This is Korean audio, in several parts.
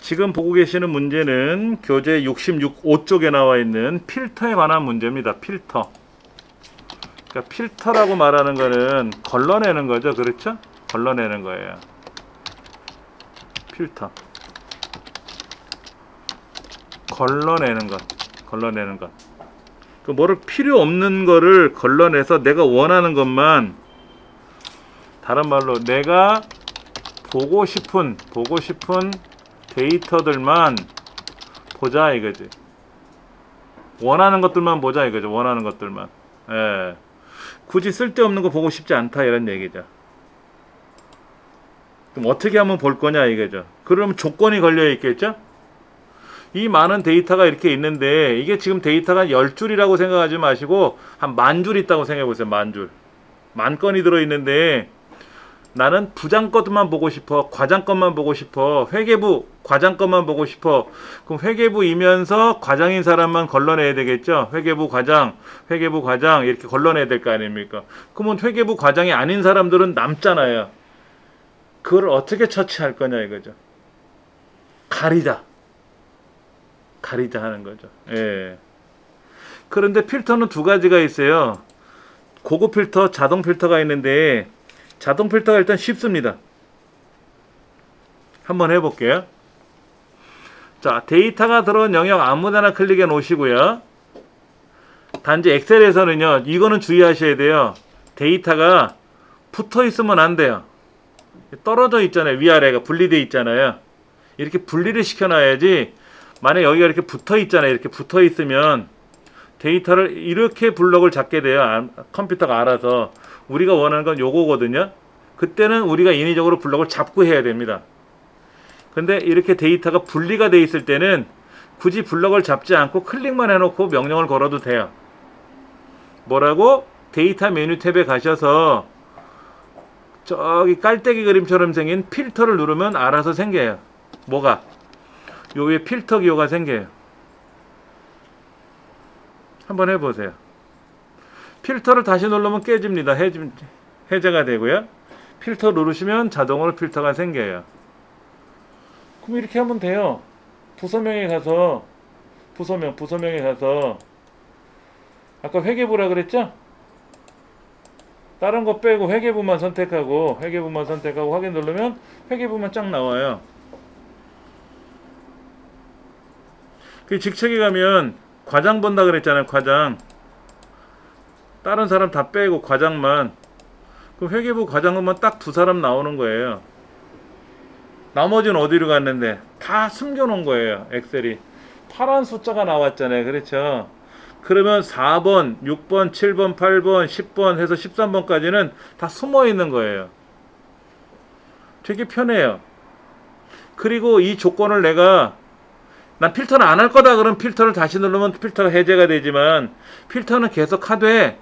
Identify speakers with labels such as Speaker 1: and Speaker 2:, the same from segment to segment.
Speaker 1: 지금 보고 계시는 문제는 교재 66쪽에 나와 있는 필터에 관한 문제입니다. 필터. 그러니까 필터라고 말하는 거는 걸러내는 거죠. 그렇죠? 걸러내는 거예요. 필터. 걸러내는 것. 걸러내는 것. 그 뭐를 필요 없는 거를 걸러내서 내가 원하는 것만, 다른 말로 내가 보고 싶은 데이터들만 보자 이거지. 원하는 것들만 보자 이거죠. 원하는 것들만. 예. 굳이 쓸데없는 거 보고 싶지 않다 이런 얘기죠. 그럼 어떻게 하면 볼 거냐 이거죠. 그러면 조건이 걸려 있겠죠. 이 많은 데이터가 이렇게 있는데 이게 지금 데이터가 10줄이라고 생각하지 마시고 한 10,000줄 있다고 생각해 보세요. 10,000줄. 10,000건이 들어 있는데 나는 부장 것만 보고 싶어. 과장 것만 보고 싶어. 회계부 과장 것만 보고 싶어. 그럼 회계부이면서 과장인 사람만 걸러내야 되겠죠. 회계부 과장 이렇게 걸러내야 될 거 아닙니까. 그러면 회계부 과장이 아닌 사람들은 남잖아요. 그걸 어떻게 처치할 거냐 이거죠. 가리자 하는 거죠. 예. 그런데 필터는 두 가지가 있어요. 고급 필터, 자동 필터가 있는데 자동 필터가 일단 쉽습니다. 한번 해볼게요. 자, 데이터가 들어온 영역 아무데나 클릭해 놓으시고요. 단지 엑셀에서는요, 이거는 주의하셔야 돼요. 데이터가 붙어 있으면 안 돼요. 떨어져 있잖아요. 위아래가 분리되어 있잖아요. 이렇게 분리를 시켜놔야지. 만약 여기가 이렇게 붙어 있잖아요. 이렇게 붙어 있으면 데이터를 이렇게 블럭을 잡게 돼요. 컴퓨터가 알아서. 우리가 원하는 건 요거거든요. 그때는 우리가 인위적으로 블럭을 잡고 해야 됩니다. 근데 이렇게 데이터가 분리가 돼 있을 때는 굳이 블럭을 잡지 않고 클릭만 해놓고 명령을 걸어도 돼요. 뭐라고? 데이터 메뉴 탭에 가셔서 저기 깔때기 그림처럼 생긴 필터를 누르면 알아서 생겨요. 뭐가? 요 위에 필터 기호가 생겨요. 한번 해보세요. 필터를 다시 누르면 깨집니다. 해제가 되고요. 필터 누르시면 자동으로 필터가 생겨요. 그럼 이렇게 하면 돼요. 부서명에 가서 부서명에 가서 아까 회계부라 그랬죠? 다른 거 빼고 회계부만 선택하고 확인 누르면 회계부만 쫙 나와요. 그 직책에 가면 과장 본다 그랬잖아요. 과장. 다른 사람 다 빼고 과장만. 그럼 회계부 과장만 딱 두 사람 나오는 거예요. 나머지는 어디로 갔는데 다 숨겨놓은 거예요. 엑셀이. 파란 숫자가 나왔잖아요. 그렇죠? 그러면 4번, 6번, 7번, 8번, 10번 해서 13번까지는 다 숨어 있는 거예요. 되게 편해요. 그리고 이 조건을 난 필터는 안 할 거다 그러면 필터를 다시 누르면 필터가 해제가 되지만 필터는 계속 하되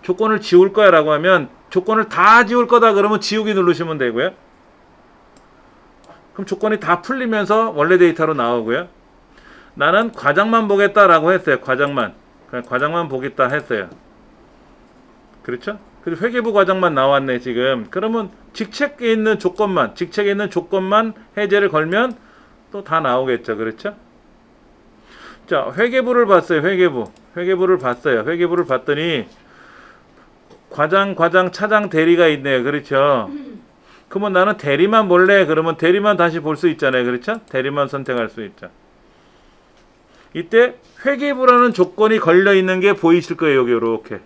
Speaker 1: 조건을 지울 거야 라고 하면 조건을 다 지울 거다 그러면 지우기 누르시면 되고요. 그럼 조건이 다 풀리면서 원래 데이터로 나오고요. 나는 과장만 보겠다 라고 했어요. 과장만. 그냥 과장만 보겠다 했어요. 그렇죠? 그래서 회계부 과장만 나왔네 지금. 그러면 직책에 있는 조건만 해제를 걸면 또 다 나오겠죠. 그렇죠? 자, 회계부를 봤어요. 회계부를 봤더니 과장, 차장, 대리가 있네요. 그렇죠? 그러면 나는 대리만 볼래? 그러면 대리만 다시 볼 수 있잖아요. 그렇죠? 대리만 선택할 수 있죠. 이때 회계부라는 조건이 걸려 있는 게 보이실 거예요. 여기 이렇게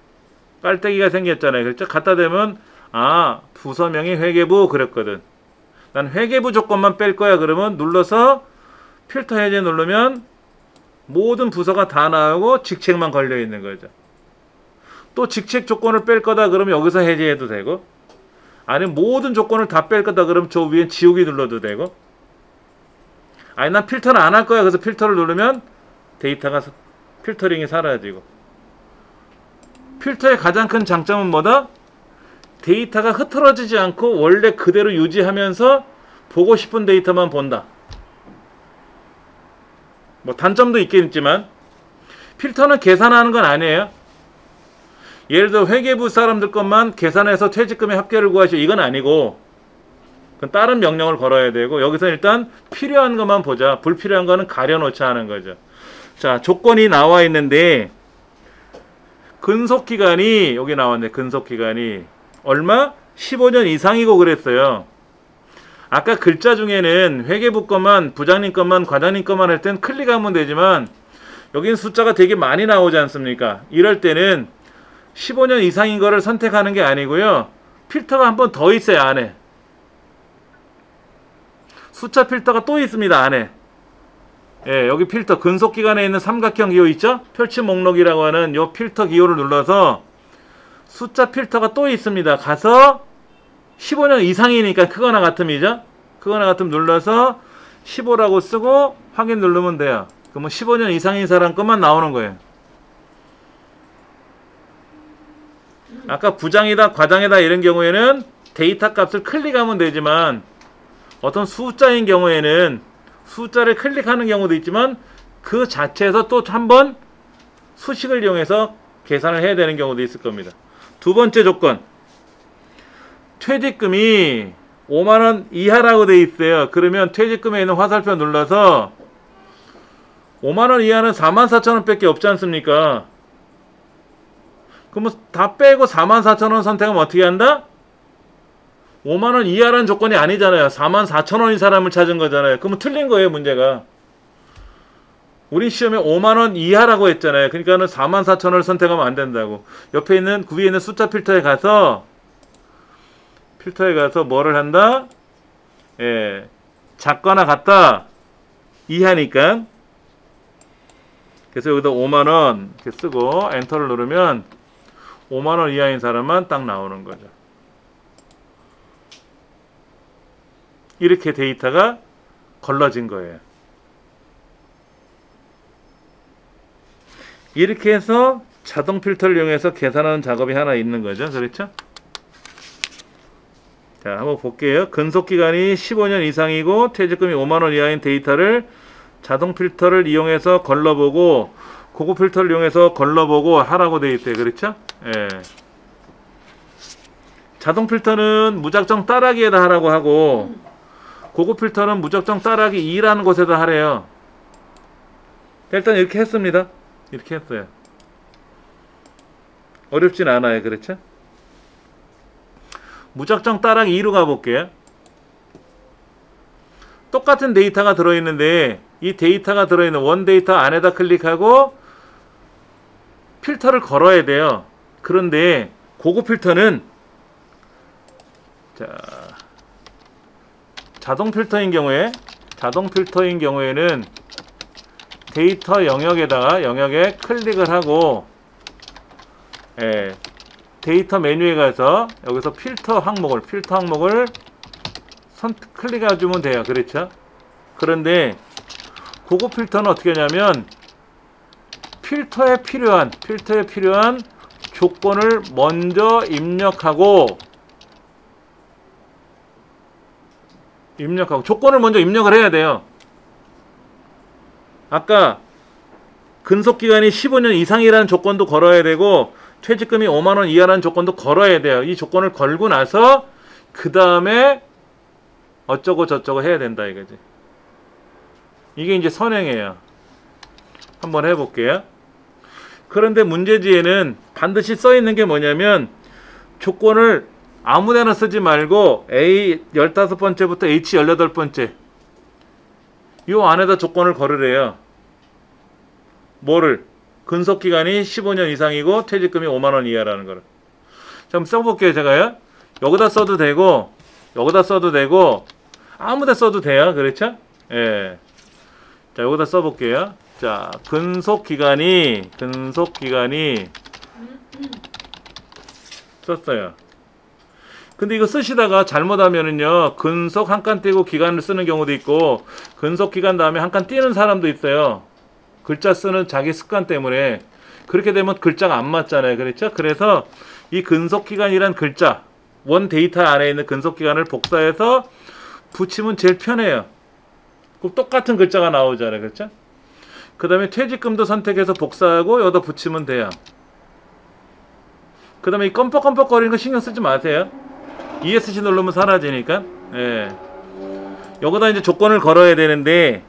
Speaker 1: 깔때기가 생겼잖아요. 그렇죠? 갖다 대면 부서명이 회계부 그랬거든. 난 회계부 조건만 뺄 거야. 그러면 눌러서 필터 해제 누르면 모든 부서가 다 나오고 직책만 걸려 있는 거죠. 또 직책 조건을 뺄 거다 그러면 여기서 해제해도 되고, 아니면 모든 조건을 다 뺄 거다 그러면 저 위에 지우기 눌러도 되고, 아니 난 필터는 안 할 거야. 그래서 필터를 누르면 데이터가 필터링이 사라지고. 필터의 가장 큰 장점은 뭐다? 데이터가 흐트러지지 않고 원래 그대로 유지하면서 보고 싶은 데이터만 본다. 뭐 단점도 있겠지만 필터는 계산하는 건 아니에요. 예를 들어 회계부 사람들 것만 계산해서 퇴직금의 합계를 구하시오. 이건 아니고 그럼 다른 명령을 걸어야 되고, 여기서 일단 필요한 것만 보자. 불필요한 거는 가려놓자 하는 거죠. 자, 조건이 나와 있는데 근속기간이 여기 나왔네. 근속기간이 얼마? 15년 이상이고 그랬어요. 아까 글자 중에는 회계부 것만, 부장님 것만, 과장님 것만 할 땐 클릭하면 되지만 여기는 숫자가 되게 많이 나오지 않습니까? 이럴 때는 15년 이상인 거를 선택하는 게 아니고요. 필터가 한 번 더 있어요, 안에. 숫자 필터가 또 있습니다, 안에. 예, 여기 필터, 근속기간에 있는 삼각형 기호 있죠? 펼침 목록이라고 하는 요 필터 기호를 눌러서 숫자 필터가 또 있습니다. 가서 15년 이상이니까 크거나 같음이죠? 크거나 같음 눌러서 15라고 쓰고 확인 누르면 돼요. 그러면 15년 이상인 사람 것만 나오는 거예요. 아까 부장이다, 과장이다 이런 경우에는 데이터 값을 클릭하면 되지만 어떤 숫자인 경우에는 숫자를 클릭하는 경우도 있지만 그 자체에서 또 한번 수식을 이용해서 계산을 해야 되는 경우도 있을 겁니다. 두 번째 조건. 퇴직금이 5만원 이하라고 되어 있어요. 그러면 퇴직금에 있는 화살표 눌러서 5만원 이하는 44,000원 밖에 없지 않습니까? 그러면 다 빼고 44,000원 선택하면 어떻게 한다? 5만원 이하라는 조건이 아니잖아요. 44,000원인 사람을 찾은 거잖아요. 그러면 틀린 거예요, 문제가. 우리 시험에 5만원 이하라고 했잖아요. 그러니까는 44,000원을 선택하면 안 된다고. 옆에 있는, 위에 있는 숫자 필터에 가서 뭐를 한다? 예, 작거나 같다. 이하니까. 그래서 여기다 5만원 이렇게 쓰고 엔터를 누르면 5만원 이하인 사람만 딱 나오는 거죠. 이렇게 데이터가 걸러진 거예요. 이렇게 해서 자동 필터를 이용해서 계산하는 작업이 하나 있는 거죠. 그렇죠? 자, 한번 볼게요. 근속기간이 15년 이상이고 퇴직금이 5만원 이하인 데이터를 자동 필터를 이용해서 걸러보고 고급 필터를 이용해서 걸러보고 하라고 되어 있대요. 그렇죠? 예. 자동 필터는 무작정 따라하기에다 하라고 하고 고급 필터는 무작정 따라하기 2라는 곳에다 하래요. 일단 이렇게 했습니다. 이렇게 했어요. 어렵진 않아요. 그렇죠? 무작정 따라하기 2로 가볼게요. 똑같은 데이터가 들어있는데 이 데이터가 들어있는 원 데이터 안에다 클릭하고 필터를 걸어야 돼요. 그런데 고급 필터는 자, 자동 필터인 경우에는 데이터 영역에 클릭을 하고 예, 데이터 메뉴에 가서 여기서 필터 항목을 클릭해 주면 돼요. 그렇죠? 그런데 고급 필터는 어떻게 하냐면 필터에 필요한 조건을 먼저 입력하고 조건을 먼저 입력을 해야 돼요. 아까 근속기간이 15년 이상이라는 조건도 걸어야 되고 퇴직금이 5만원 이하라는 조건도 걸어야 돼요. 이 조건을 걸고 나서 그 다음에 어쩌고 저쩌고 해야 된다 이거지. 이게 이제 선행이에요. 한번 해볼게요. 그런데 문제지에는 반드시 써있는 게 뭐냐면 조건을 아무데나 쓰지 말고 A 15번째부터 H 18번째 요 안에다 조건을 걸으래요. 뭐를? 근속기간이 15년 이상이고 퇴직금이 5만원 이하라는 거를. 자, 한번 써볼게요. 제가요. 여기다 써도 되고 여기다 써도 되고 아무데 써도 돼요. 그렇죠? 예. 자, 여기다 써볼게요. 자, 근속기간이 썼어요. 근데 이거 쓰시다가 잘못하면은요 근속 한 칸 띄고 기간을 쓰는 경우도 있고 근속 기간 다음에 한 칸 띄는 사람도 있어요. 글자 쓰는 자기 습관 때문에. 그렇게 되면 글자가 안 맞잖아요. 그렇죠? 그래서 이 근속 기간이란 글자 원 데이터 안에 있는 근속 기간을 복사해서 붙이면 제일 편해요. 그럼 똑같은 글자가 나오잖아요. 그렇죠? 그 다음에 퇴직금도 선택해서 복사하고 여기다 붙이면 돼요. 그 다음에 이 껌뻑껌뻑거리는 거 신경 쓰지 마세요. ESC 누르면 사라지니까. 예. 여기다 이제 조건을 걸어야 되는데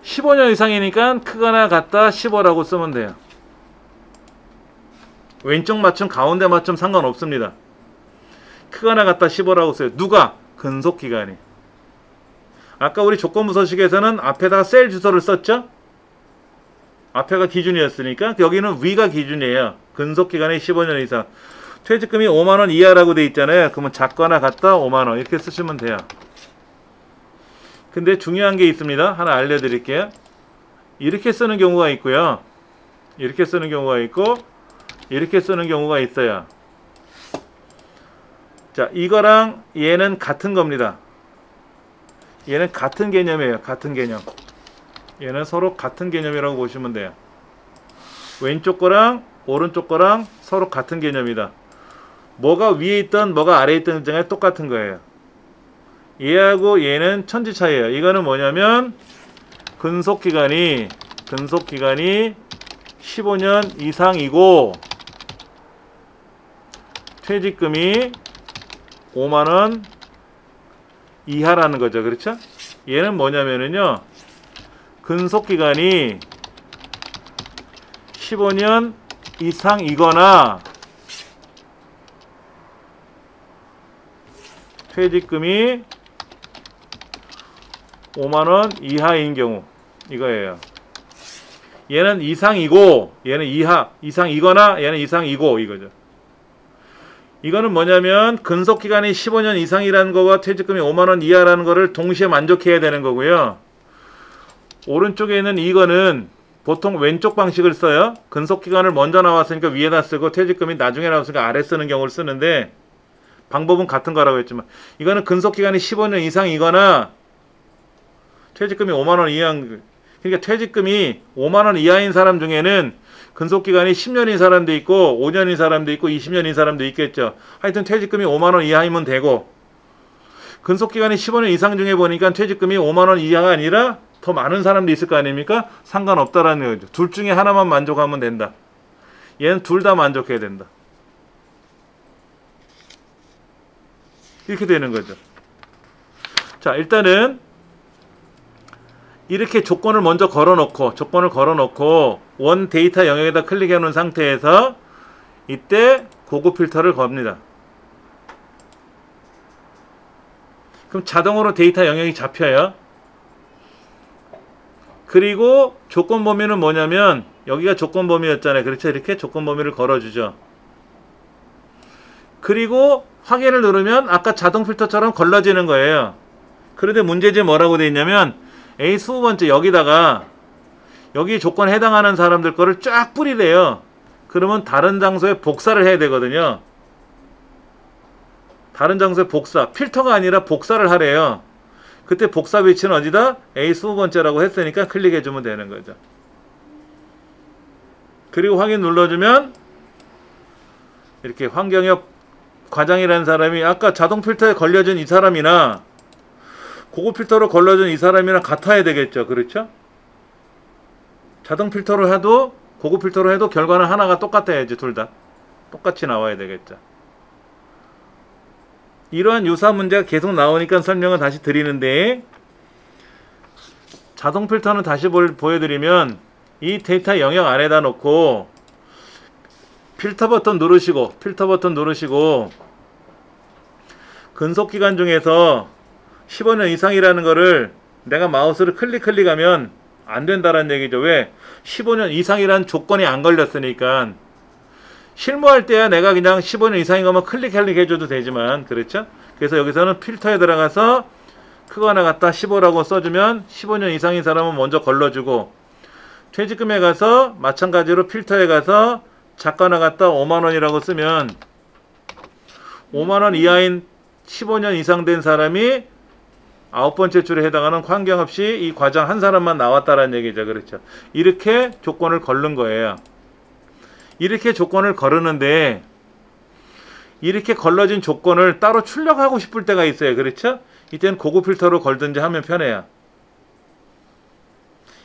Speaker 1: 15년 이상이니까 크거나 같다 15라고 쓰면 돼요. 왼쪽 맞춤 가운데 맞춤 상관없습니다. 크거나 같다 15라고 써요. 누가? 근속기간이. 아까 우리 조건부서식에서는 앞에다가 셀 주소를 썼죠? 앞에가 기준이었으니까 여기는 위가 기준이에요. 근속기간이 15년 이상. 퇴직금이 5만원 이하라고 돼 있잖아요. 그러면 작거나 같다 5만원 이렇게 쓰시면 돼요. 근데 중요한 게 있습니다. 하나 알려드릴게요. 이렇게 쓰는 경우가 있고요. 이렇게 쓰는 경우가 있고 이렇게 쓰는 경우가 있어요. 자, 이거랑 얘는 같은 겁니다. 얘는 같은 개념이에요. 같은 개념. 얘는 서로 같은 개념이라고 보시면 돼요. 왼쪽 거랑 오른쪽 거랑 서로 같은 개념이다. 뭐가 위에 있던 뭐가 아래에 있던 중에 똑같은 거예요. 얘하고 얘는 천지 차이예요. 이거는 뭐냐면 근속기간이 15년 이상이고 퇴직금이 5만원 이하라는 거죠. 그렇죠? 얘는 뭐냐면은요. 근속기간이 15년 이상이거나 퇴직금이 5만원 이하인 경우 이거예요. 얘는 이상이고 얘는 이상이거나 얘는 이상이고 이거죠. 이거는 뭐냐면 근속기간이 15년 이상이라는 거와 퇴직금이 5만원 이하라는 거를 동시에 만족해야 되는 거고요. 오른쪽에 있는 이거는 보통 왼쪽 방식을 써요. 근속기간을 먼저 나왔으니까 위에다 쓰고 퇴직금이 나중에 나왔으니까 아래 쓰는 경우를 쓰는데 방법은 같은 거라고 했지만 이거는 근속기간이 15년 이상이거나 퇴직금이 5만원 이하인, 그러니까 퇴직금이 5만원 이하인 사람 중에는 근속기간이 10년인 사람도 있고 5년인 사람도 있고 20년인 사람도 있겠죠. 하여튼 퇴직금이 5만원 이하이면 되고, 근속기간이 15년 이상 중에 보니까 퇴직금이 5만원 이하가 아니라 더 많은 사람도 있을 거 아닙니까? 상관없다라는 거죠. 둘 중에 하나만 만족하면 된다. 얘는 둘 다 만족해야 된다. 이렇게 되는 거죠. 자, 일단은 이렇게 조건을 먼저 걸어놓고 원 데이터 영역에다 클릭해 놓은 상태에서 이때 고급 필터를 겁니다. 그럼 자동으로 데이터 영역이 잡혀요. 그리고 조건 범위는 뭐냐면 여기가 조건 범위였잖아요. 그렇죠? 이렇게 조건 범위를 걸어주죠. 그리고 확인을 누르면 아까 자동 필터처럼 걸러지는 거예요. 그런데 문제지 뭐라고 되어 있냐면 A 20번째 여기다가 여기 조건에 해당하는 사람들 거를 쫙 뿌리래요. 그러면 다른 장소에 복사를 해야 되거든요. 다른 장소에 복사, 필터가 아니라 복사를 하래요. 그때 복사 위치는 어디다? A 20번째라고 했으니까 클릭해주면 되는 거죠. 그리고 확인 눌러주면 이렇게 황경엽 과장이라는 사람이 아까 자동 필터에 걸려준 이 사람이나 고급 필터로 걸러준 이 사람이랑 같아야 되겠죠. 그렇죠? 자동 필터로 해도 고급 필터로 해도 결과는 하나가 똑같아야지. 둘 다 똑같이 나와야 되겠죠. 이러한 유사 문제가 계속 나오니까 설명을 다시 드리는데, 자동 필터는 다시 보여드리면 이 데이터 영역 안에다 놓고 필터 버튼 누르시고 근속기간 중에서 15년 이상이라는 거를 내가 마우스를 클릭하면 안 된다는 얘기죠. 왜? 15년 이상이라는 조건이 안 걸렸으니까. 실무할 때야 내가 그냥 15년 이상인 것만 클릭 해줘도 되지만, 그렇죠? 그래서 여기서는 필터에 들어가서 크거나 같다 15라고 써주면 15년 이상인 사람은 먼저 걸러주고, 퇴직금에 가서 마찬가지로 필터에 가서 작거나 같다 5만원이라고 쓰면 5만원 이하인 15년 이상 된 사람이 9번째 줄에 해당하는 황경없이 이 과장 한 사람만 나왔다라는 얘기죠. 그렇죠? 이렇게 조건을 걸는 거예요. 이렇게 조건을 걸으는데 이렇게 걸러진 조건을 따로 출력하고 싶을 때가 있어요. 그렇죠? 이때는 고급 필터로 걸든지 하면 편해요.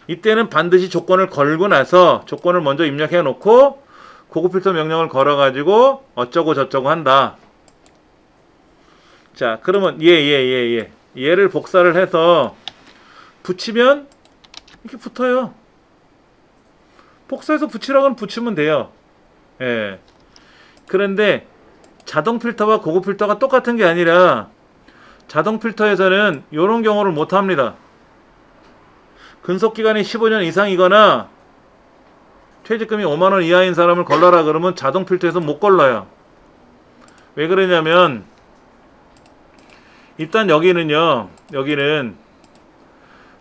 Speaker 1: 이때는 반드시 조건을 걸고 나서 조건을 먼저 입력해 놓고 고급 필터 명령을 걸어 가지고 어쩌고 저쩌고 한다. 자, 그러면 얘를 복사를 해서 붙이면 이렇게 붙어요. 복사해서 붙이라고는 붙이면 돼요. 예. 그런데 자동 필터와 고급 필터가 똑같은 게 아니라 자동 필터에서는 이런 경우를 못 합니다. 근속기간이 15년 이상이거나 퇴직금이 5만원 이하인 사람을 걸러라 그러면 자동 필터에서 못 걸러요. 왜 그러냐면 일단 여기는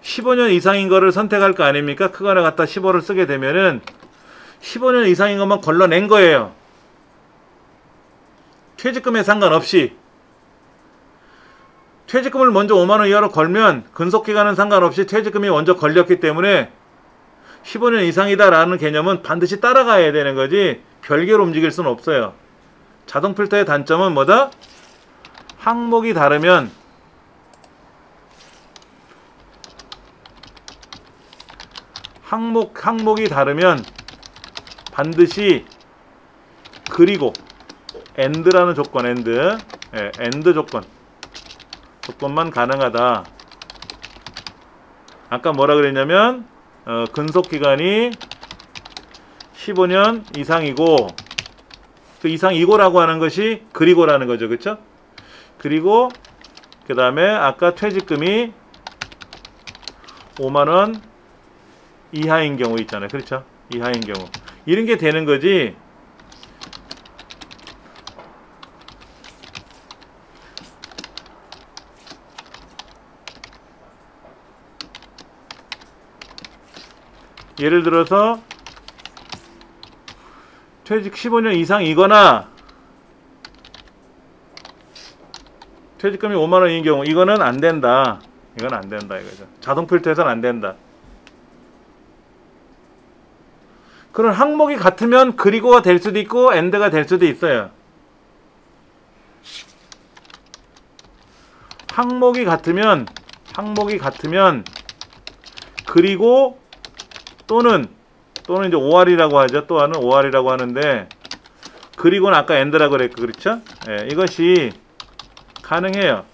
Speaker 1: 15년 이상인 거를 선택할 거 아닙니까? 크거나 갖다 15를 쓰게 되면은 15년 이상인 것만 걸러낸 거예요. 퇴직금에 상관없이. 퇴직금을 먼저 5만원 이하로 걸면 근속기간은 상관없이 퇴직금이 먼저 걸렸기 때문에 15년 이상이다 라는 개념은 반드시 따라가야 되는 거지 별개로 움직일 수는 없어요. 자동 필터의 단점은 뭐다? 항목이 다르면 항목이 다르면 반드시 그리고 AND라는 조건, AND 조건만 가능하다. 아까 뭐라 그랬냐면 근속기간이 15년 이상이고 그 이상이고라고 하는 것이 그리고라는 거죠. 그쵸? 그리고 그 다음에 아까 퇴직금이 5만원 이하인 경우 있잖아요. 그렇죠? 이하인 경우 이런 게 되는 거지. 예를 들어서 퇴직 15년 이상이거나 퇴직금이 5만원인 경우 이거는 안 된다. 이건 안 된다 이거죠. 자동 필터에서는 안 된다. 그런 항목이 같으면 그리고가 될 수도 있고 AND가 될 수도 있어요. 항목이 같으면 그리고 또는 이제 OR이라고 하죠. 또 하는 OR이라고 하는데 그리고는 아까 AND라고 그랬고 그렇죠? 예, 이것이 가능해요.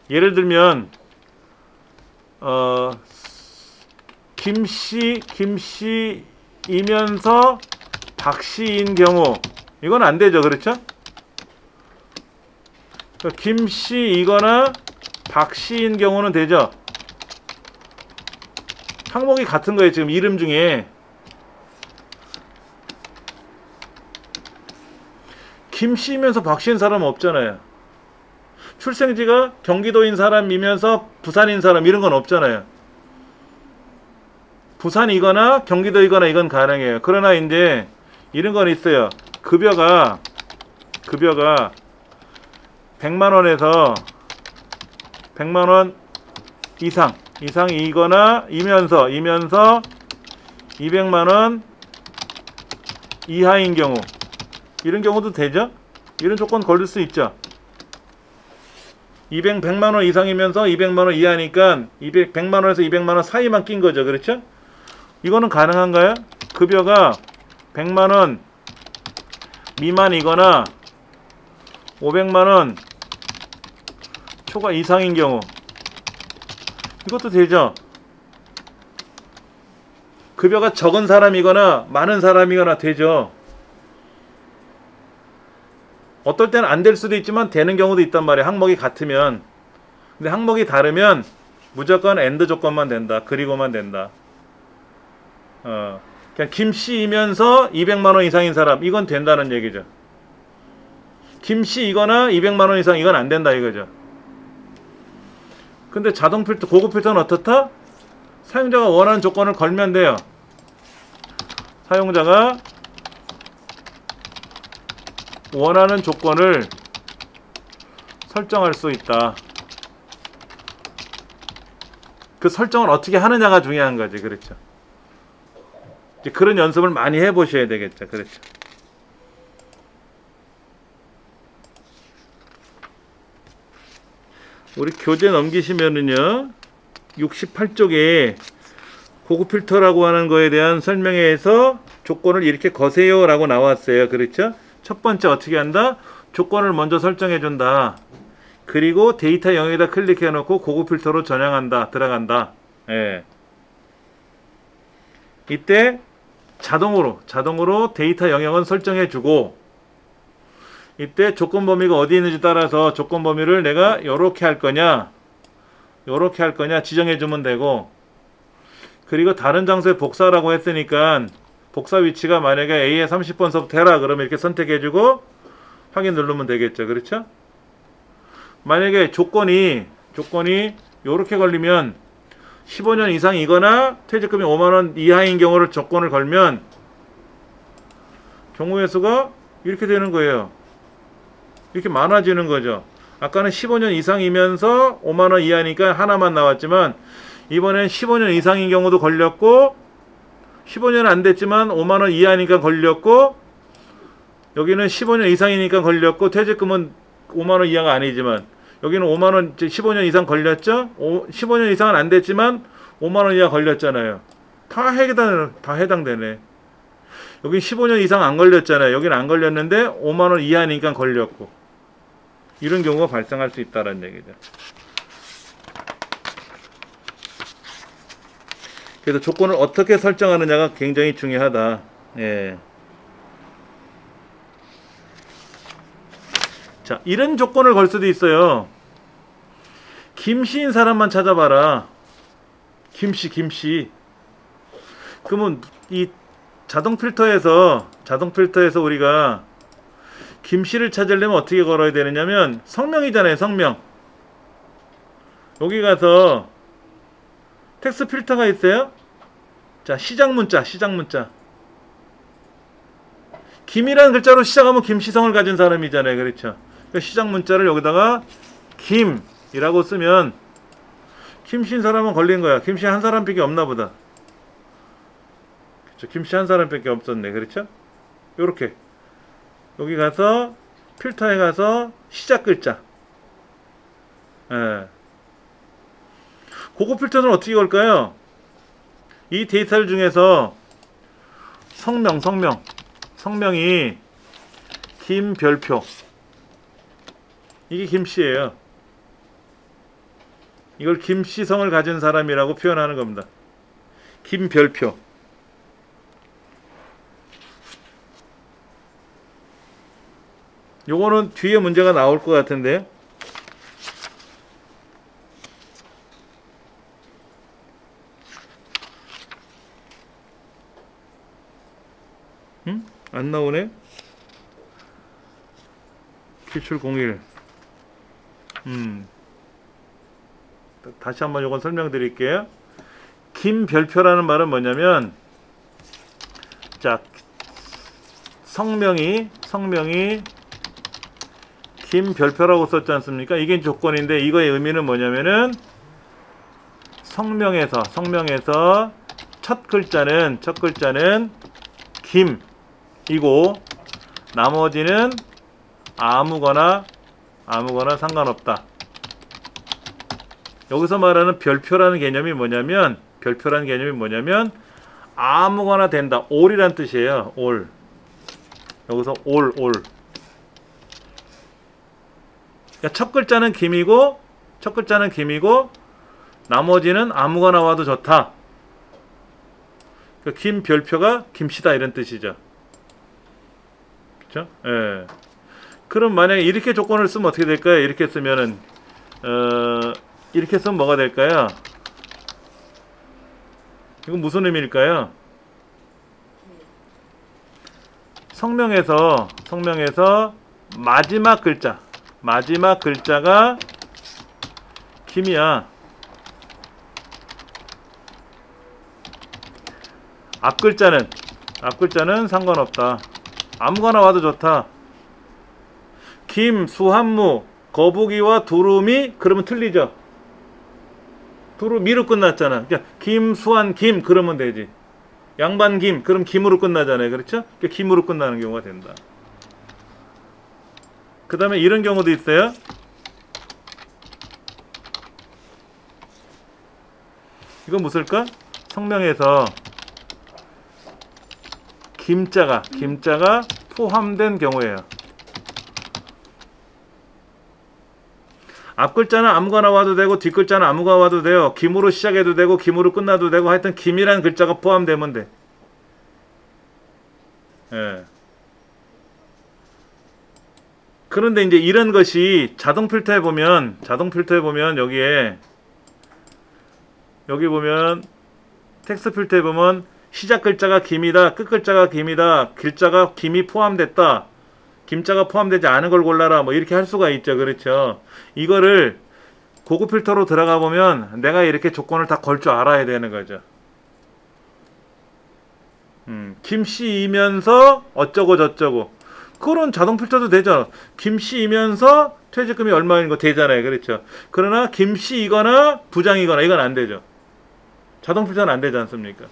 Speaker 1: 예를 들면 김씨이면서 박씨인 경우 이건 안 되죠. 그렇죠? 김씨이거나 박씨인 경우는 되죠. 항목이 같은 거예요. 지금 이름 중에 김씨이면서 박씨인 사람은 없잖아요. 출생지가 경기도인 사람이면서 부산인 사람 이런 건 없잖아요. 부산이거나 경기도이거나 이건 가능해요. 그러나 이제 이런 건 있어요. 급여가 100만원에서 100만원 이상이거나 이면서 200만원 이하인 경우 이런 경우도 되죠? 이런 조건 걸릴 수 있죠. 100만원 이상이면서 200만원 이하니까 100만원에서 200만원 사이만 낀 거죠. 그렇죠? 이거는 가능한가요? 급여가 100만원 미만이거나 500만원 초과 이상인 경우 이것도 되죠. 급여가 적은 사람이거나 많은 사람이거나 되죠. 어떨 때는 안 될 수도 있지만 되는 경우도 있단 말이에요. 항목이 같으면. 근데 항목이 다르면 무조건 AND 조건만 된다. 그리고만 된다. 그냥 김씨이면서 200만원 이상인 사람 이건 된다는 얘기죠. 김씨이거나 200만원 이상 이건 안 된다 이거죠. 근데 자동 필터, 고급 필터는 어떻다? 사용자가 원하는 조건을 걸면 돼요. 사용자가 원하는 조건을 설정할 수 있다. 그 설정을 어떻게 하느냐가 중요한 거지. 그렇죠. 이제 그런 연습을 많이 해보셔야 되겠죠. 그렇죠. 우리 교재 넘기시면은요 68쪽에 고급 필터라고 하는 거에 대한 설명에서 조건을 이렇게 거세요 라고 나왔어요. 그렇죠? 첫 번째 어떻게 한다? 조건을 먼저 설정해 준다. 그리고 데이터 영역에다 클릭해 놓고 고급 필터로 전향한다. 들어간다. 예. 이때 자동으로 데이터 영역은 설정해 주고, 이때 조건 범위가 어디 있는지 따라서 조건 범위를 내가 요렇게 할 거냐 요렇게 할 거냐 지정해 주면 되고, 그리고 다른 장소에 복사라고 했으니까 복사 위치가 만약에 A에 30번서부터 해라 그러면 이렇게 선택해 주고 확인 누르면 되겠죠. 그렇죠? 만약에 조건이 요렇게 걸리면 15년 이상이거나 퇴직금이 5만원 이하인 경우를 조건을 걸면 경우의 수가 이렇게 되는 거예요. 이렇게 많아지는 거죠. 아까는 15년 이상이면서 5만원 이하니까 하나만 나왔지만, 이번엔 15년 이상인 경우도 걸렸고 15년 안 됐지만 5만원 이하니까 걸렸고, 여기는 15년 이상이니까 걸렸고 퇴직금은 5만원 이하가 아니지만 여기는 5만원 15년 이상 걸렸죠. 15년 이상은 안 됐지만 5만원 이하 걸렸잖아요. 다 해당되네. 여기 15년 이상 안 걸렸잖아요. 여기는 안 걸렸는데 5만원 이하니까 걸렸고, 이런 경우가 발생할 수 있다는 얘기죠. 그래서 조건을 어떻게 설정하느냐가 굉장히 중요하다. 예. 자, 이런 조건을 걸 수도 있어요. 김씨인 사람만 찾아봐라. 김씨. 그러면 이 자동 필터에서 우리가 김씨를 찾으려면 어떻게 걸어야 되느냐면 성명이잖아요. 성명. 여기 가서 텍스트 필터가 있어요. 자, 시작 문자. 김이라는 글자로 시작하면 김씨성을 가진 사람이잖아요. 그렇죠? 그러니까 시작 문자를 여기다가 김이라고 쓰면 김씨인 사람은 걸린 거야. 김씨 한 사람밖에 없나 보다. 그렇죠? 김씨 한 사람밖에 없었네. 그렇죠? 요렇게 여기 가서 필터에 가서 시작 글자. 예. 고급 필터는 어떻게 걸까요? 이 데이터들 중에서 성명이 김별표, 이게 김씨예요. 이걸 김씨성을 가진 사람이라고 표현하는 겁니다. 김별표. 요거는 뒤에 문제가 나올 것 같은데요. 안 나오네. 기출 01. 다시 한번 요건 설명드릴게요. 김별표라는 말은 뭐냐면, 자, 성명이 김별표라고 썼지 않습니까? 이게 조건인데, 이거의 의미는 뭐냐면은 성명에서 첫 글자는 김이고 나머지는 아무거나 상관없다. 여기서 말하는 별표라는 개념이 뭐냐면 아무거나 된다. all이란 뜻이에요. all. 여기서 all. 그러니까 첫 글자는 김이고 나머지는 아무거나 와도 좋다. 그러니까 김별표가 김씨다 이런 뜻이죠. 그렇죠? 예. 그럼 만약에 이렇게 조건을 쓰면 어떻게 될까요? 이렇게 쓰면은 이렇게 쓰면 뭐가 될까요? 이건 무슨 의미일까요? 성명에서 마지막 글자가 김이야. 앞 글자는 상관없다. 아무거나 와도 좋다. 김, 수한무, 거북이와 두루미 그러면 틀리죠. 두루미로 끝났잖아. 그러니까 김, 수한, 김 그러면 되지. 양반 김 그럼 김으로 끝나잖아요. 그렇죠? 그러니까 김으로 끝나는 경우가 된다. 그 다음에 이런 경우도 있어요. 이건 무엇일까? 성명에서 김자가 포함된 경우예요. 앞 글자는 아무거나 와도 되고 뒷 글자는 아무거나 와도 돼요. 김으로 시작해도 되고 김으로 끝나도 되고 하여튼 김이라는 글자가 포함되면 돼. 예. 그런데 이제 이런 것이 자동 필터에 보면 여기 보면 텍스트 필터에 보면 시작 글자가 김이다, 끝 글자가 김이다, 글자가 김이 포함됐다, 김자가 포함되지 않은 걸 골라라, 뭐 이렇게 할 수가 있죠. 그렇죠. 이거를 고급 필터로 들어가 보면 내가 이렇게 조건을 다 걸 줄 알아야 되는 거죠. 김씨이면서 어쩌고 저쩌고, 그런 자동 필터도 되죠. 김씨이면서 퇴직금이 얼마인 거 되잖아요. 그렇죠. 그러나 김씨이거나 부장이거나 이건 안 되죠. 자동 필터는 안 되지 않습니까?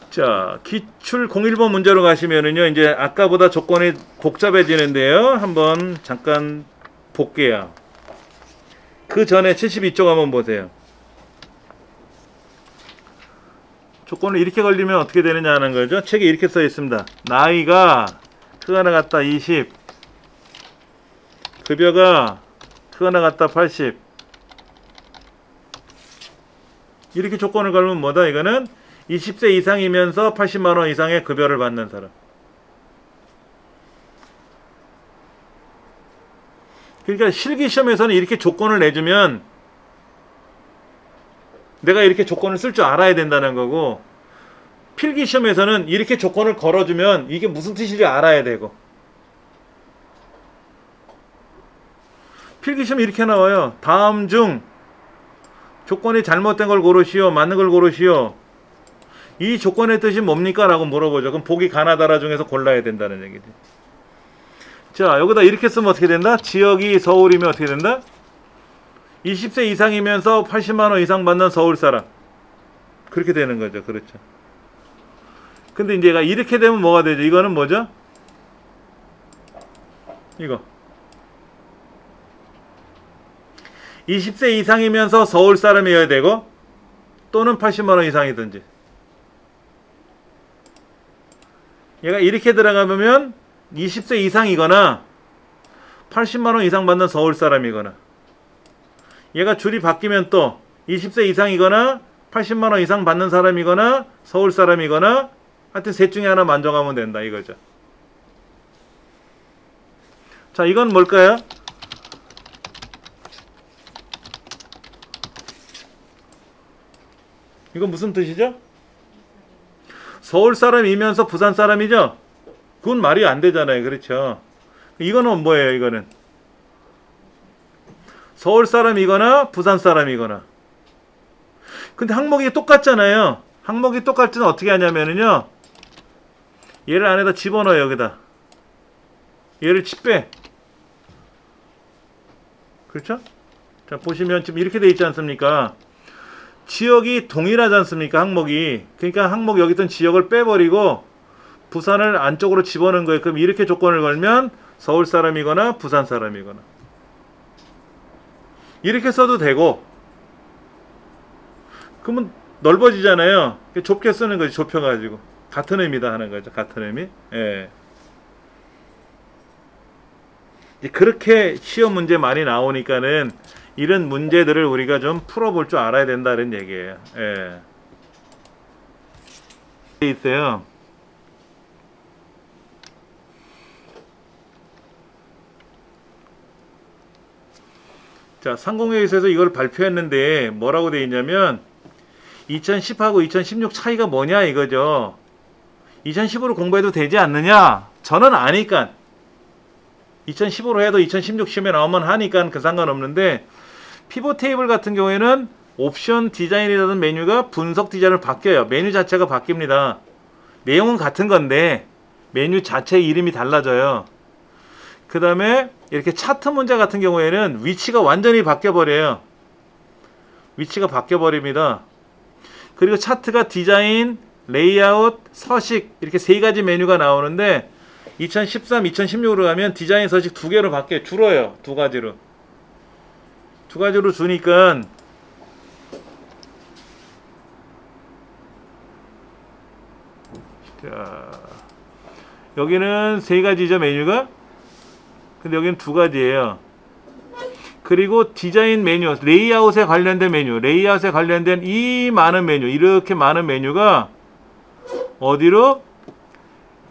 Speaker 1: 자, 기출 01번 문제로 가시면은요, 이제 아까보다 조건이 복잡해지는데요. 한번 잠깐 볼게요. 그 전에 72쪽 한번 보세요. 조건을 이렇게 걸리면 어떻게 되느냐 하는 거죠. 책에 이렇게 써 있습니다. 나이가 크거나 같다 20, 급여가 크거나 같다 80. 이렇게 조건을 걸면 뭐다? 이거는 20세 이상이면서 80만원 이상의 급여를 받는 사람. 그러니까 실기시험에서는 이렇게 조건을 내주면 내가 이렇게 조건을 쓸 줄 알아야 된다는 거고, 필기시험에서는 이렇게 조건을 걸어주면 이게 무슨 뜻인지 알아야 되고. 필기시험 이렇게 나와요. 다음 중 조건이 잘못된 걸 고르시오, 맞는 걸 고르시오. 이 조건의 뜻이 뭡니까? 라고 물어보죠. 그럼 보기 가나다라 중에서 골라야 된다는 얘기지. 자, 여기다 이렇게 쓰면 어떻게 된다? 지역이 서울이면 어떻게 된다? 20세 이상이면서 80만원 이상 받는 서울 사람. 그렇게 되는 거죠. 그렇죠. 근데 이제 이렇게 되면 뭐가 되죠? 이거는 뭐죠? 이거. 20세 이상이면서 서울 사람이어야 되고, 또는 80만원 이상이든지. 얘가 이렇게 들어가면 20세 이상이거나 80만원 이상 받는 서울 사람이거나, 얘가 줄이 바뀌면 또 20세 이상이거나 80만원 이상 받는 사람이거나 서울 사람이거나, 하여튼 셋 중에 하나 만족하면 된다 이거죠. 자, 이건 뭘까요? 이건 무슨 뜻이죠? 서울 사람이면서 부산 사람이죠? 그건 말이 안 되잖아요. 그렇죠. 이거는 뭐예요? 이거는 서울 사람이거나 부산 사람이거나. 근데 항목이 똑같잖아요. 항목이 똑같을 때는 어떻게 하냐면요, 얘를 안에다 집어넣어요. 여기다 얘를 빼. 그렇죠? 자, 보시면 지금 이렇게 돼 있지 않습니까? 지역이 동일하지 않습니까? 항목이. 그러니까 항목 여기 있던 지역을 빼버리고 부산을 안쪽으로 집어넣은 거예요. 그럼 이렇게 조건을 걸면 서울 사람이거나 부산 사람이거나. 이렇게 써도 되고, 그러면 넓어지잖아요. 좁게 쓰는 거지. 좁혀가지고. 같은 의미다 하는 거죠. 같은 의미. 예. 그렇게 시험 문제 많이 나오니까는 이런 문제들을 우리가 좀 풀어볼 줄 알아야 된다는 얘기예요. 예. 있어요. 자, 상공회의소에서 이걸 발표했는데 뭐라고 되어 있냐면 2010하고 2016 차이가 뭐냐 이거죠. 2015로 공부해도 되지 않느냐? 저는 아니까. 2015로 해도 2016 시험에 나오면 하니까 그 상관없는데, 피벗 테이블 같은 경우에는 옵션 디자인이라는 메뉴가 분석 디자인으로 바뀌어요. 메뉴 자체가 바뀝니다. 내용은 같은 건데 메뉴 자체 이름이 달라져요. 그 다음에 이렇게 차트 문제 같은 경우에는 위치가 완전히 바뀌어버려요. 위치가 바뀌어버립니다. 그리고 차트가 디자인, 레이아웃, 서식 이렇게 세 가지 메뉴가 나오는데, 2013, 2016으로 가면 디자인 서식 두 개로 바뀌어요. 줄어요. 두 가지로. 두 가지로 주니까 자, 여기는 세 가지죠, 메뉴가. 근데 여기는 두 가지예요. 그리고 디자인 메뉴, 레이아웃에 관련된 메뉴, 레이아웃에 관련된 이 많은 메뉴, 이렇게 많은 메뉴가 어디로?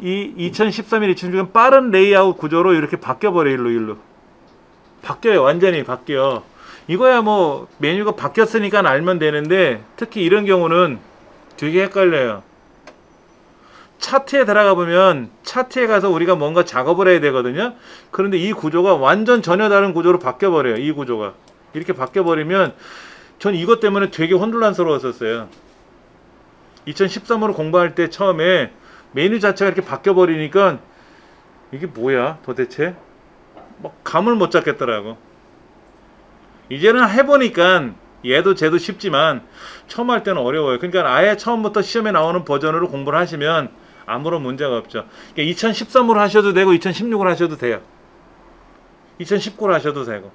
Speaker 1: 이 2013일, 2016년 빠른 레이아웃 구조로 이렇게 바뀌어버려요. 일로 바뀌어요. 완전히 바뀌어. 이거야 뭐 메뉴가 바뀌었으니까 알면 되는데, 특히 이런 경우는 되게 헷갈려요. 차트에 들어가 보면 차트에 가서 우리가 뭔가 작업을 해야 되거든요. 그런데 이 구조가 완전 전혀 다른 구조로 바뀌어 버려요. 이 구조가 이렇게 바뀌어 버리면 전 이것 때문에 되게 혼돈스러웠었어요. 2013으로 공부할 때 처음에 메뉴 자체가 이렇게 바뀌어 버리니까 이게 뭐야 도대체, 뭐 감을 못 잡겠더라고. 이제는 해보니까 얘도 쟤도 쉽지만 처음 할 때는 어려워요. 그러니까 아예 처음부터 시험에 나오는 버전으로 공부를 하시면 아무런 문제가 없죠. 그러니까 2013으로 하셔도 되고 2016으로 하셔도 돼요. 2019로 하셔도 되고.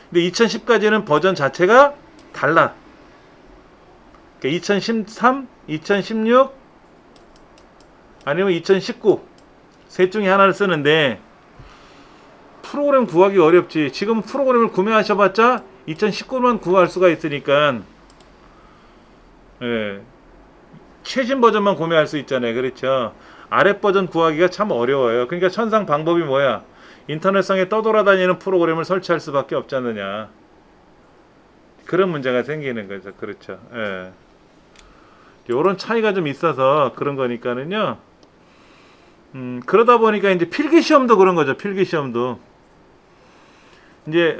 Speaker 1: 근데 2010까지는 버전 자체가 달라. 그러니까 2013, 2016 아니면 2019 셋 중에 하나를 쓰는데 프로그램 구하기 어렵지. 지금 프로그램을 구매하셔봤자 2019만 구할 수가 있으니까, 예, 최신 버전만 구매할 수 있잖아요. 그렇죠. 아래 버전 구하기가 참 어려워요. 그러니까 천상 방법이 뭐야? 인터넷상에 떠돌아다니는 프로그램을 설치할 수밖에 없지 않느냐. 그런 문제가 생기는 거죠. 그렇죠. 예. 요런 차이가 좀 있어서 그런 거니까는요. 그러다 보니까 이제 필기시험도 그런 거죠. 필기시험도. 이제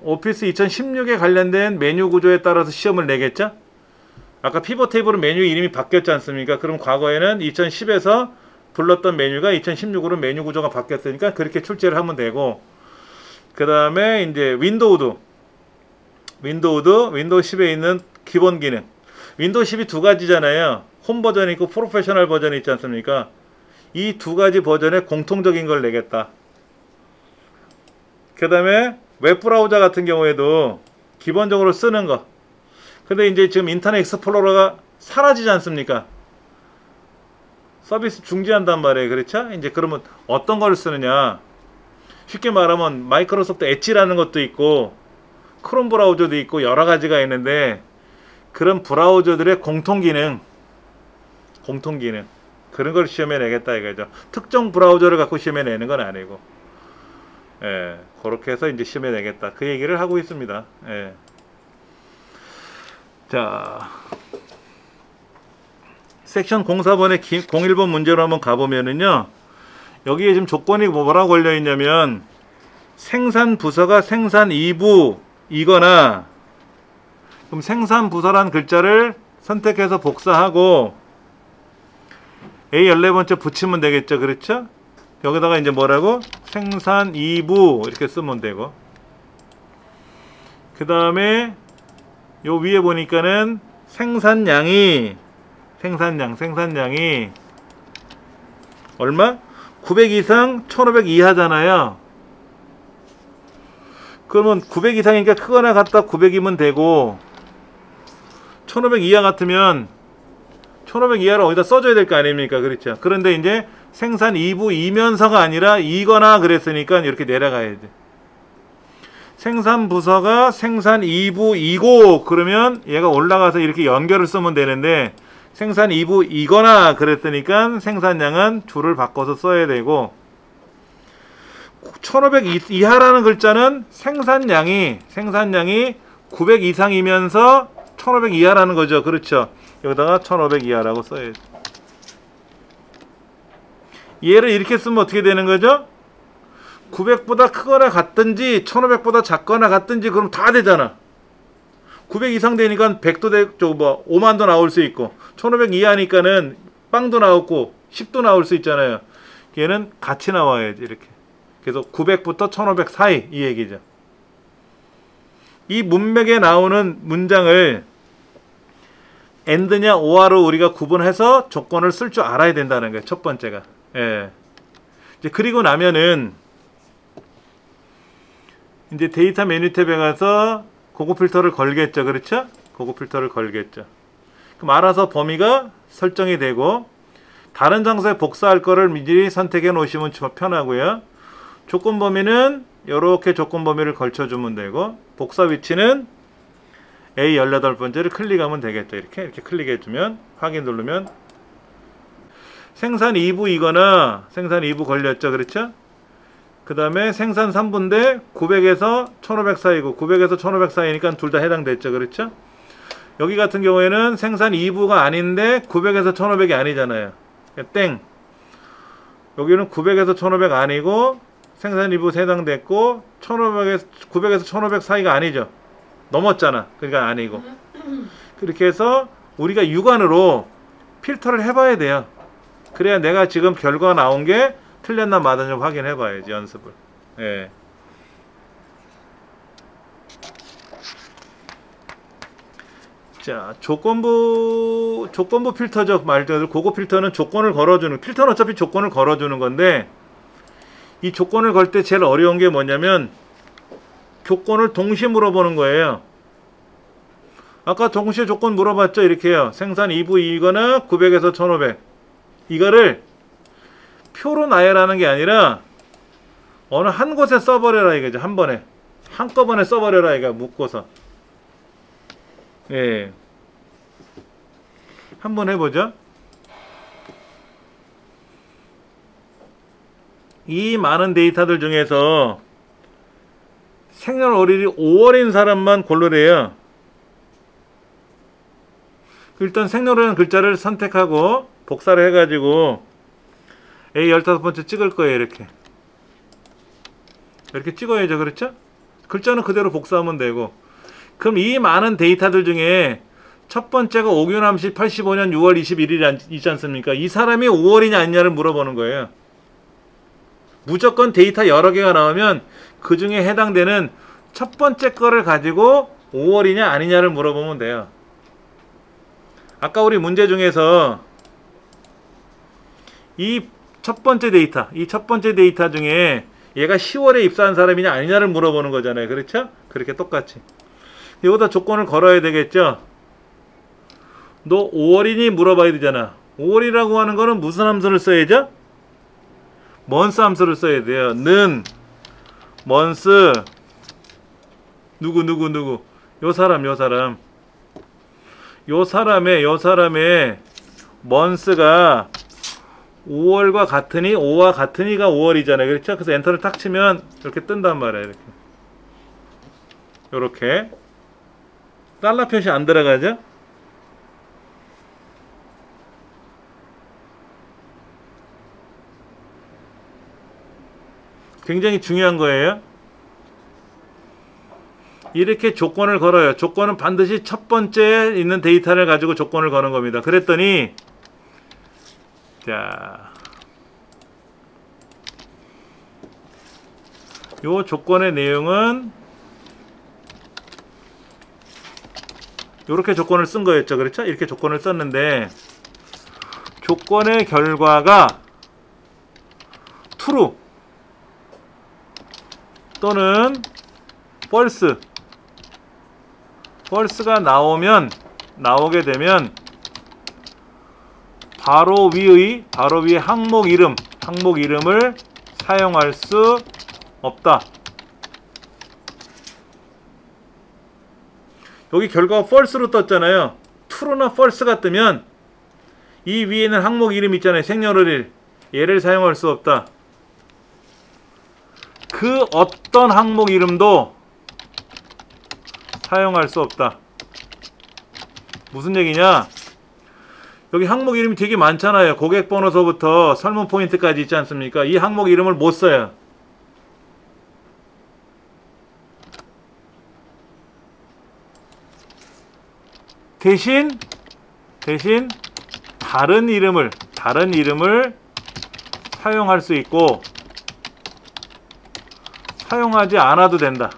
Speaker 1: 오피스 2016에 관련된 메뉴 구조에 따라서 시험을 내겠죠. 아까 피벗 테이블은 메뉴 이름이 바뀌었지 않습니까? 그럼 과거에는 2010에서 불렀던 메뉴가 2016으로 메뉴 구조가 바뀌었으니까 그렇게 출제를 하면 되고, 그 다음에 이제 윈도우 10에 있는 기본 기능. 윈도우 10이 두 가지잖아요. 홈 버전이 있고 프로페셔널 버전이 있지 않습니까? 이 두 가지 버전의 공통적인 걸 내겠다. 그 다음에 웹브라우저 같은 경우에도 기본적으로 쓰는 거. 근데 이제 지금 인터넷 익스플로러가 사라지지 않습니까? 서비스 중지한단 말이에요. 그렇죠? 이제 그러면 어떤 걸 쓰느냐? 쉽게 말하면 마이크로소프트 엣지라는 것도 있고 크롬 브라우저도 있고 여러 가지가 있는데, 그런 브라우저들의 공통 기능 그런 걸 시험에 내겠다 이거죠. 특정 브라우저를 갖고 시험에 내는 건 아니고, 예, 그렇게 해서 이제 시험에 내겠다 그 얘기를 하고 있습니다. 예. 자, 섹션 04번의 01번 문제로 한번 가보면은요, 여기에 지금 조건이 뭐라고 걸려 있냐면, 생산 부서가 생산 2부이거나, 그럼 생산 부서란 글자를 선택해서 복사하고 A 14번째 붙이면 되겠죠. 그렇죠? 여기다가 이제 뭐라고? 생산 2부 이렇게 쓰면 되고, 그 다음에 요 위에 보니까는 생산량이 얼마? 900 이상 1500 이하잖아요. 그러면 900 이상이니까 크거나 같다 900이면 되고, 1500 이하 같으면 1500 이하를 어디다 써줘야 될 거 아닙니까? 그렇죠. 그런데 이제 생산 2부이면서가 아니라 이거나 그랬으니까 이렇게 내려가야 돼. 생산 부서가 생산 2부이고 그러면 얘가 올라가서 이렇게 연결을 쓰면 되는데, 생산 2부이거나 그랬으니까 생산량은 줄을 바꿔서 써야 되고, 1500 이하라는 글자는 생산량이 900 이상이면서 1500 이하라는 거죠. 그렇죠. 여기다가 1500 이하라고 써야지. 얘를 이렇게 쓰면 어떻게 되는 거죠? 900보다 크거나 같든지 1500보다 작거나 같든지 그럼 다 되잖아. 900 이상 되니까 100도 되고 5만도 나올 수 있고, 1500 이하니까는 빵도 나오고 10도 나올 수 있잖아요. 얘는 같이 나와야지 이렇게. 그래서 900부터 1500 사이 이 얘기죠. 이 문맥에 나오는 문장을 AND냐 OR로 우리가 구분해서 조건을 쓸 줄 알아야 된다는 거예요. 첫 번째가. 예. 이제 그리고 나면은 이제 데이터 메뉴 탭에 가서 고급 필터를 걸겠죠. 그렇죠? 고급 필터를 걸겠죠. 그럼 알아서 범위가 설정이 되고 다른 장소에 복사할 거를 미리 선택해 놓으시면 편하고요. 조건 범위는 이렇게 조건 범위를 걸쳐주면 되고 복사 위치는 A 18번째를 클릭하면 되겠죠. 이렇게 클릭해주면 확인 누르면 생산 2부이거나 생산 2부 걸렸죠. 그렇죠? 그 다음에 생산 3부인데 900에서 1500 사이고 900에서 1500 사이니까 둘 다 해당됐죠. 그렇죠? 여기 같은 경우에는 생산 2부가 아닌데 900에서 1500이 아니잖아요. 땡. 여기는 900에서 1500 아니고 생산 2부 해당됐고 900에서 1500 사이가 아니죠. 넘었잖아. 그러니까 아니고. 그렇게 해서 우리가 육안으로 필터를 해봐야 돼요. 그래야 내가 지금 결과가 나온 게 틀렸나 맞았나 좀 확인해 봐야지, 연습을. 예. 자, 조건부 필터죠. 말 그대로 고급 필터는 조건을 걸어주는, 필터는 어차피 조건을 걸어주는 건데, 이 조건을 걸 때 제일 어려운 게 뭐냐면 조건을 동시에 물어보는 거예요. 아까 동시에 조건 물어봤죠. 이렇게요. 생산 2부이거나 900에서 1500. 이거를 표로 나열하는 게 아니라 어느 한 곳에 써버려라 이거죠. 한 번에. 한꺼번에 써버려라 이거 묶어서. 예. 한번 해보죠. 이 많은 데이터들 중에서 생년월일이 5월인 사람만 고르래요. 일단 생년월일이라는 글자를 선택하고 복사를 해가지고 A 15번째 찍을 거예요. 이렇게 찍어야죠. 그렇죠? 글자는 그대로 복사하면 되고. 그럼 이 많은 데이터들 중에 첫 번째가 오규남씨 85년 6월 21일 있지 않습니까? 이 사람이 5월이냐 아니냐를 물어보는 거예요. 무조건 데이터 여러 개가 나오면 그 중에 해당되는 첫 번째 거를 가지고 5월이냐 아니냐를 물어보면 돼요. 아까 우리 문제 중에서 이 첫 번째 데이터 중에 얘가 10월에 입사한 사람이냐 아니냐를 물어보는 거잖아요. 그렇죠? 그렇게 똑같이. 여기다 조건을 걸어야 되겠죠? 너 5월이니 물어봐야 되잖아. 5월이라고 하는 거는 무슨 함수를 써야죠? month 함수를 써야 돼요. 는 month 누구 요 사람의 month가 5월과 같으니 5와 같으니가 5월이잖아요. 그렇죠? 그래서 엔터를 탁 치면 이렇게 뜬단 말이에요. 이렇게 달러 표시 안 들어가죠? 굉장히 중요한 거예요. 이렇게 조건을 걸어요. 조건은 반드시 첫 번째에 있는 데이터를 가지고 조건을 거는 겁니다. 그랬더니 자, 요 조건의 내용은 요렇게 조건을 쓴 거였죠. 그렇죠? 이렇게 조건을 썼는데 조건의 결과가 true 또는 false가 나오게 되면 바로 위에 항목 이름을 사용할 수 없다. 여기 결과가 false로 떴잖아요. true나 false가 뜨면 이 위에는 항목 이름 있잖아요. 생년월일. 얘를 사용할 수 없다. 그 어떤 항목 이름도 사용할 수 없다. 무슨 얘기냐? 여기 항목 이름이 되게 많잖아요. 고객 번호서부터 설문 포인트까지 있지 않습니까? 이 항목 이름을 못 써요. 대신 다른 이름을 사용할 수 있고 사용하지 않아도 된다.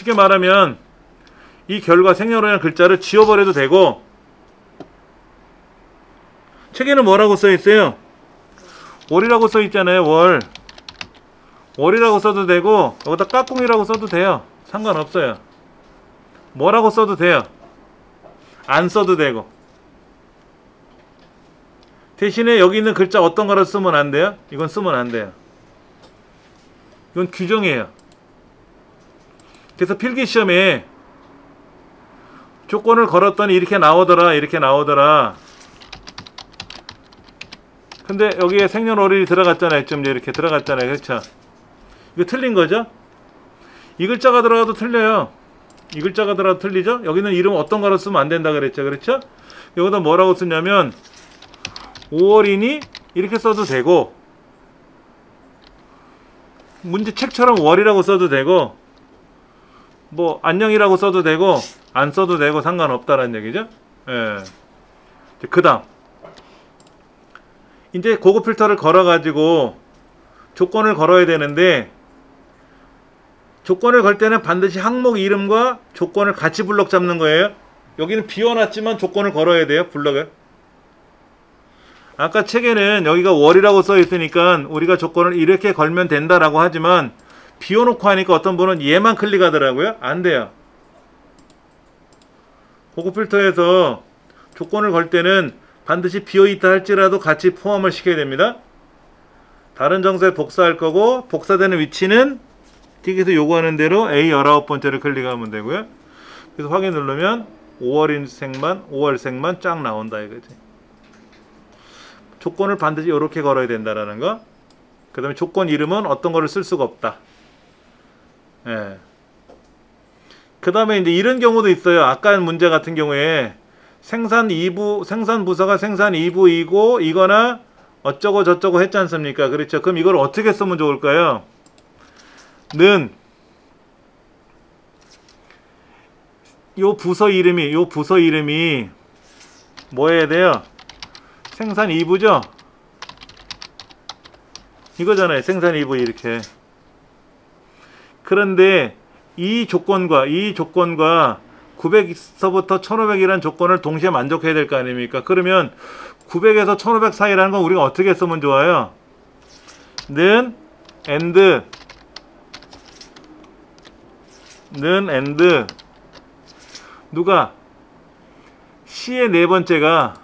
Speaker 1: 쉽게 말하면 이 결과 생년월일이라는 글자를 지워버려도 되고 책에는 뭐라고 써 있어요? 월이라고 써 있잖아요. 월이라고 써도 되고 여기다 까꿍이라고 써도 돼요. 상관없어요. 뭐라고 써도 돼요. 안 써도 되고. 대신에 여기 있는 글자 어떤 거를 쓰면 안 돼요? 이건 쓰면 안 돼요. 이건 규정이에요. 그래서 필기시험에 조건을 걸었더니 이렇게 나오더라, 이렇게 나오더라. 근데 여기에 생년월일이 들어갔잖아요. 좀 이렇게 들어갔잖아요. 그렇죠? 이거 틀린 거죠? 이 글자가 들어가도 틀려요. 이 글자가 들어가도 틀리죠? 여기는 이름 어떤 거로 쓰면 안 된다 그랬죠. 그렇죠? 여기다 뭐라고 쓰냐면 5월이니 이렇게 써도 되고, 문제책처럼 월이라고 써도 되고, 뭐 안녕이라고 써도 되고 안 써도 되고 상관없다라는 얘기죠. 예. 그 다음 이제 고급 필터를 걸어 가지고 조건을 걸어야 되는데, 조건을 걸 때는 반드시 항목 이름과 조건을 같이 블럭 잡는 거예요. 여기는 비워놨지만 조건을 걸어야 돼요. 블럭을. 아까 책에는 여기가 월이라고 써 있으니까 우리가 조건을 이렇게 걸면 된다라고 하지만, 비워놓고 하니까 어떤 분은 얘만 클릭하더라고요. 안 돼요. 고급 필터에서 조건을 걸 때는 반드시 비어있다 할지라도 같이 포함을 시켜야 됩니다. 다른 정사에 복사할 거고, 복사되는 위치는 틱에서 요구하는 대로 A 19번째를 클릭하면 되고요. 그래서 확인 누르면 5월생만 쫙 나온다 이거지. 조건을 반드시 이렇게 걸어야 된다라는 거. 그 다음에 조건 이름은 어떤 거를 쓸 수가 없다. 예. 그 다음에 이제 이런 경우도 있어요. 아까 문제 같은 경우에 생산 부서가 생산 2부이고 이거나 어쩌고 저쩌고 했지 않습니까? 그렇죠. 그럼 이걸 어떻게 쓰면 좋을까요? 요 부서 이름이 뭐 해야 돼요? 생산 2부죠? 이거잖아요. 생산 2부 이렇게. 그런데 이 조건과 900에서부터 1500이라는 조건을 동시에 만족해야 될 거 아닙니까? 그러면 900에서 1500 사이라는 건 우리가 어떻게 쓰면 좋아요? 는 and 누가 C의 네 번째가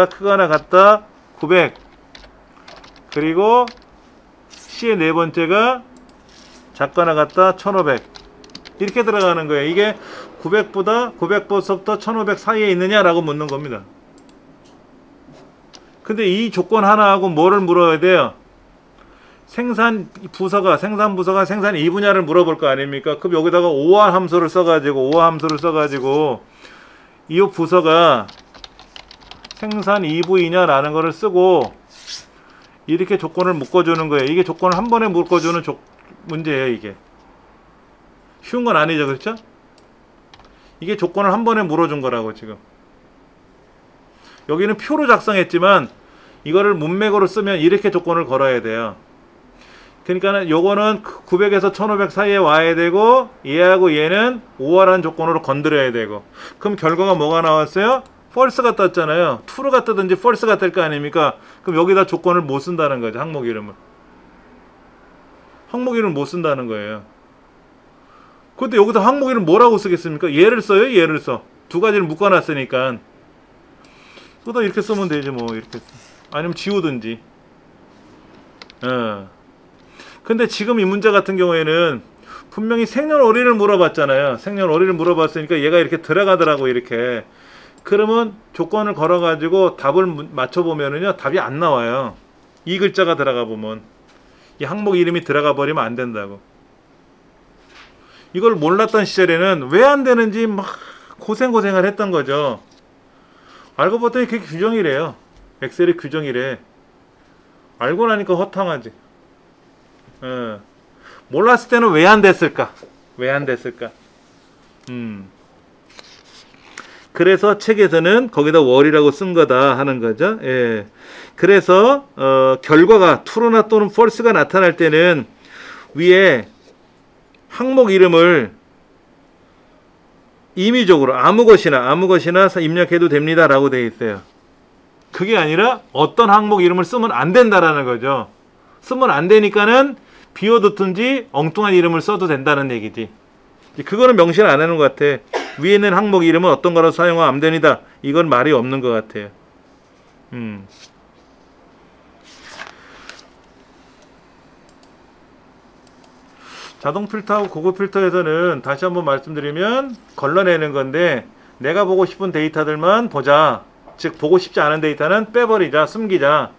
Speaker 1: 크거나 같다 900, 그리고 C의 네 번째가 작거나 같다 1500 이렇게 들어가는 거예요. 이게 900부터 1500 사이에 있느냐라고 묻는 겁니다. 근데 이 조건 하나하고 뭐를 물어야 돼요? 생산 부서가 생산 2분야를 물어볼 거 아닙니까? 그럼 여기다가 오화 함수를 써가지고 이 부서가 생산 2부이냐라는 거를 쓰고 이렇게 조건을 묶어주는 거예요. 이게 조건을 한 번에 묶어주는 문제예요. 이게 쉬운 건 아니죠. 그렇죠? 이게 조건을 한 번에 물어준 거라고. 지금 여기는 표로 작성했지만 이거를 문맥으로 쓰면 이렇게 조건을 걸어야 돼요. 그러니까 요거는 900에서 1500 사이에 와야 되고, 얘하고 얘는 5화라는 조건으로 건드려야 되고, 그럼 결과가 뭐가 나왔어요? false가 떴잖아요. true가 뜨든지 false가 뜰 거 아닙니까? 그럼 여기다 조건을 못 쓴다는 거죠. 항목 이름을 못 쓴다는 거예요. 근데 여기다 항목 이름 뭐라고 쓰겠습니까? 얘를 써요? 얘를 써? 두 가지를 묶어놨으니까 또 이렇게 쓰면 되지 뭐. 이렇게 아니면 지우든지. 근데 지금 이 문제 같은 경우에는 분명히 생년월일을 물어봤잖아요. 생년월일을 물어봤으니까 얘가 이렇게 들어가더라고. 이렇게. 그러면 조건을 걸어가지고 답을 맞춰보면은요, 답이 안 나와요. 이 글자가 들어가 보면. 이 항목 이름이 들어가 버리면 안 된다고. 이걸 몰랐던 시절에는 왜 안 되는지 막 고생을 했던 거죠. 알고 봤더니 그게 규정이래요. 엑셀의 규정이래. 알고 나니까 허탕하지. 몰랐을 때는 왜 안 됐을까? 그래서 책에서는 거기다 월이라고 쓴 거다 하는 거죠. 예. 그래서 결과가 true나 또는 false가 나타날 때는 위에 항목 이름을 임의적으로 아무 것이나 입력해도 됩니다 라고 되어 있어요. 그게 아니라 어떤 항목 이름을 쓰면 안 된다라는 거죠. 쓰면 안 되니까는 비워두든지 엉뚱한 이름을 써도 된다는 얘기지. 그거는 명시를 안 하는 것 같아. 위에 있는 항목 이름은 어떤 거라도 사용하면 안 됩니다. 이건 말이 없는 것 같아요. 자동 필터하고 고급 필터에서는 다시 한번 말씀드리면 걸러내는 건데, 내가 보고 싶은 데이터들만 보자. 즉 보고 싶지 않은 데이터는 빼버리자, 숨기자.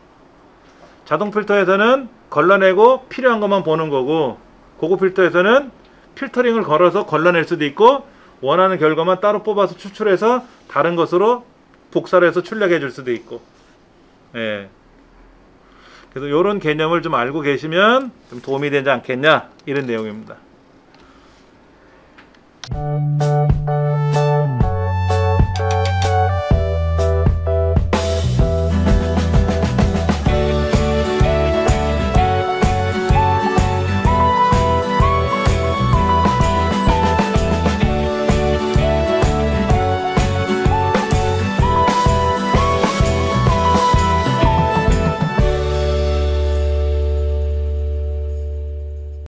Speaker 1: 자동 필터에서는 걸러내고 필요한 것만 보는 거고, 고급 필터에서는 필터링을 걸어서 걸러낼 수도 있고, 원하는 결과만 따로 뽑아서 추출해서 다른 것으로 복사를 해서 출력해 줄 수도 있고. 예. 그래서 이런 개념을 좀 알고 계시면 좀 도움이 되지 않겠냐, 이런 내용입니다.